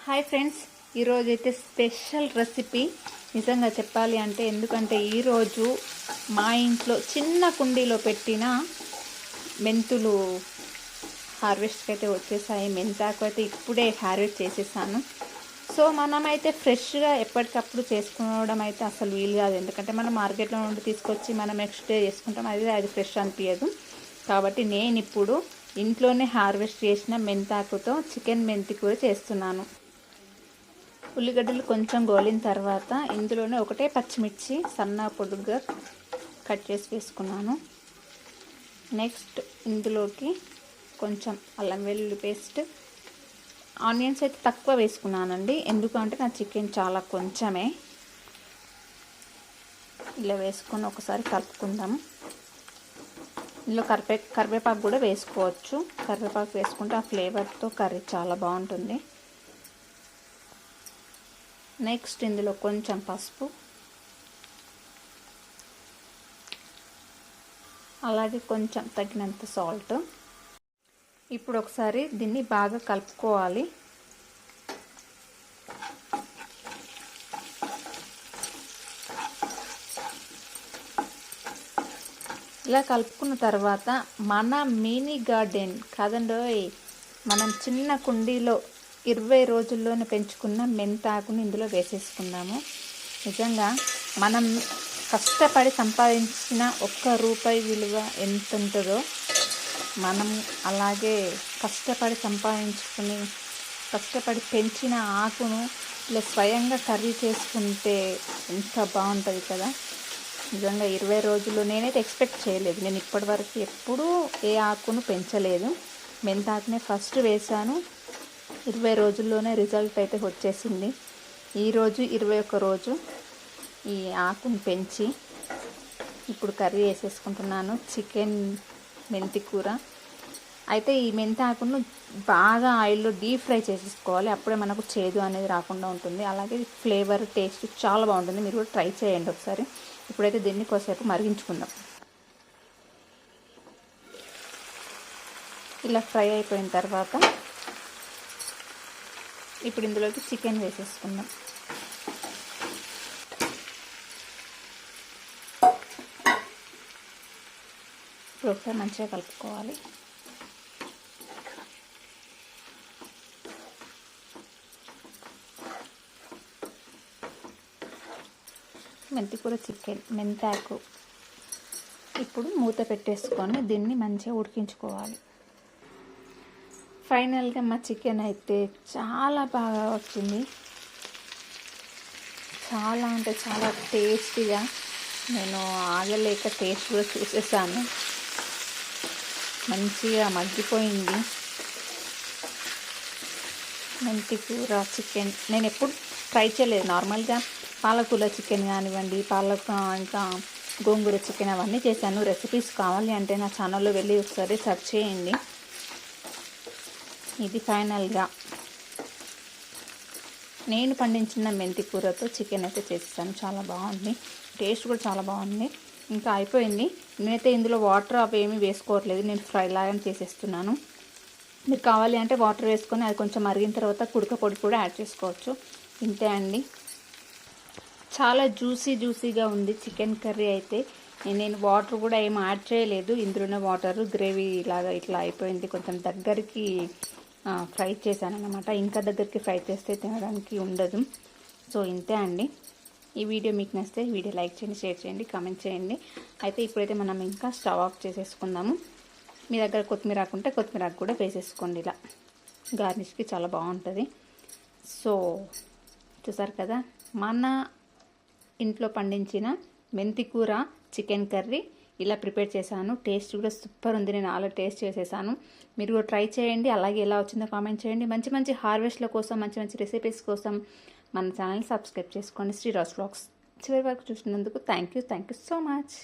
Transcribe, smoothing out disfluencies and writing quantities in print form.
Hi friends, ఈరోజు అయితే special recipe నిజంగా చెప్పాలి అంటే, ఎందుకంటే ఈరోజు మా ఇంట్లో చిన్న కుండీలో పెట్టిన మెంతులు హార్వెస్ట్కి అయితే వచ్చేసాయి. మెంతాకు అయితే ఇప్పుడే హార్వెస్ట్ చేసేసాను. సో మనమైతే ఫ్రెష్గా ఎప్పటికప్పుడు చేసుకోవడం అయితే అసలు వీలు కాదు. ఎందుకంటే మనం మార్కెట్లో నుండి తీసుకొచ్చి మనం నెక్స్ట్ డే చేసుకుంటాం, అది ఫ్రెష్ అనిపించదు. కాబట్టి నేను ఇప్పుడు ఇంట్లోనే హార్వెస్ట్ చేసిన మెంతాకుతో చికెన్ మెంతి కూర చేస్తున్నాను. ఉల్లిగడ్డలు కొంచెం గోలిన తర్వాత ఇందులోనే ఒకటే పచ్చిమిర్చి సన్న పొడుగ్గా కట్ చేసి వేసుకున్నాను. నెక్స్ట్ ఇందులోకి కొంచెం అల్లం వెల్లుల్లి పేస్ట్, ఆనియన్స్ అయితే తక్కువ వేసుకున్నానండి, ఎందుకంటే నా చికెన్ చాలా కొంచెమే. ఇలా వేసుకొని ఒకసారి కలుపుకుందాం. ఇందులో కరివేపాకు కూడా వేసుకోవచ్చు. కరివేపాకు వేసుకుంటే ఆ ఫ్లేవర్తో కర్రీ చాలా బాగుంటుంది. నెక్స్ట్ ఇందులో కొంచెం పసుపు, అలాగే కొంచెం తగినంత సాల్ట్. ఇప్పుడు ఒకసారి దీన్ని బాగా కలుపుకోవాలి. ఇలా కలుపుకున్న తర్వాత మన మినీ గార్డెన్ కాదండోయ్, మనం చిన్న కుండీలో 20 రోజుల్లోనే పెంచుకున్న మెంతాకుని ఇందులో వేసేసుకుందాము. నిజంగా మనం కష్టపడి సంపాదించిన ₹1 విలువ ఎంత ఉంటుందో, మనం అలాగే కష్టపడి సంపాదించుకుని కష్టపడి పెంచిన ఆకును ఇలా స్వయంగా కర్రీ చేసుకుంటే ఎంత బాగుంటుంది కదా. నిజంగా 20 రోజులు నేనైతే ఎక్స్పెక్ట్ చేయలేదు. నేను ఇప్పటివరకు ఎప్పుడూ ఏ ఆకును పెంచలేదు. మెంతాకునే ఫస్ట్ వేశాను. 20 రోజుల్లోనే రిజల్ట్ అయితే వచ్చేసింది. ఈరోజు 21 రోజు ఈ ఆకును పెంచి ఇప్పుడు కర్రీ వేసేసుకుంటున్నాను, చికెన్ మెంతి కూర. అయితే ఈ మెంతి ఆకును బాగా ఆయిల్లో డీప్ ఫ్రై చేసేసుకోవాలి, అప్పుడే మనకు చేదు అనేది రాకుండా ఉంటుంది. అలాగే ఫ్లేవర్ టేస్ట్ చాలా బాగుంటుంది. మీరు కూడా ట్రై చేయండి ఒకసారి. ఇప్పుడైతే దీన్ని కొద్దిసేపు మరిగించుకుందాం. ఇలా ఫ్రై అయిపోయిన తర్వాత ఇప్పుడు ఇందులోకి చికెన్ వేసేసుకుందాం. ఇప్పుడు ఒకసారి మంచిగా కలుపుకోవాలి. మెంతికూర చికెన్ మెంతాకు. ఇప్పుడు మూత పెట్టేసుకొని దీన్ని మంచిగా ఉడికించుకోవాలి. ఫైనల్గా మా చికెన్ అయితే చాలా బాగా వచ్చింది. చాలా అంటే చాలా టేస్టీగా. నేను ఆగలేక టేస్ట్ కూడా చూసేసాను. మంచిగా మగ్గిపోయింది మెంతి కూర చికెన్. నేను ఎప్పుడు ట్రై చేయలేదు. నార్మల్గా పాలకూర చికెన్ కానివ్వండి, ఇంకా గోంగూర చికెన్ అవన్నీ చేశాను. రెసిపీస్ కావాలి అంటే నా ఛానల్లో వెళ్ళి ఒకసారి సెర్చ్ చేయండి. ఇది ఫైనల్గా నేను పండించిన మెంతి కూరతో చికెన్ అయితే చేస్తాను. చాలా బాగుంది, టేస్ట్ కూడా చాలా బాగుంది. ఇంకా అయిపోయింది. నేనైతే ఇందులో వాటర్ అవి ఏమీ వేసుకోవట్లేదు, నేను ఫ్రై లాగా చేసేస్తున్నాను. మీరు కావాలి అంటే వాటర్ వేసుకొని అది కొంచెం మరిగిన తర్వాత కుడక పొడి కూడా యాడ్ చేసుకోవచ్చు. ఇంతే అండి. చాలా జ్యూసీగా ఉంది చికెన్ కర్రీ అయితే. నేను వాటర్ కూడా ఏమి యాడ్ చేయలేదు, ఇందులోనే వాటర్ గ్రేవీ లాగా ఇట్లా అయిపోయింది. కొంచెం దగ్గరికి ఫ్రై చేశాను అన్నమాట. ఇంకా దగ్గరికి ఫ్రై చేస్తే తినడానికి ఉండదు. సో ఇంతే అండి. ఈ వీడియో మీకు నచ్చితే వీడియో లైక్ చేయండి, షేర్ చేయండి, కామెంట్ చేయండి. అయితే ఇప్పుడైతే మనం ఇంకా స్టవ్ ఆఫ్ చేసేసుకుందాము. మీ దగ్గర కొత్తిమీర ఆకుంటే కొత్తిమీర ఆకు కూడా వేసేసుకోండి. ఇలా గార్నిష్కి చాలా బాగుంటుంది. సో చూసారు కదా, మన ఇంట్లో పండించిన మెంతి కూర చికెన్ కర్రీ ఇలా ప్రిపేర్ చేశాను. టేస్ట్ కూడా సూపర్ ఉంది. నేను అలా టేస్ట్ చేసేసాను. మీరు కూడా ట్రై చేయండి. అలాగే ఎలా వచ్చిందో కామెంట్ చేయండి. మంచి హార్వెస్ట్ల కోసం, మంచి రెసిపీస్ కోసం మన ఛానల్ని సబ్స్క్రైబ్ చేసుకోండి. శ్రీరాజ్ వ్లాగ్స్ చివరి వరకు చూసినందుకు థ్యాంక్ యూ సో మచ్.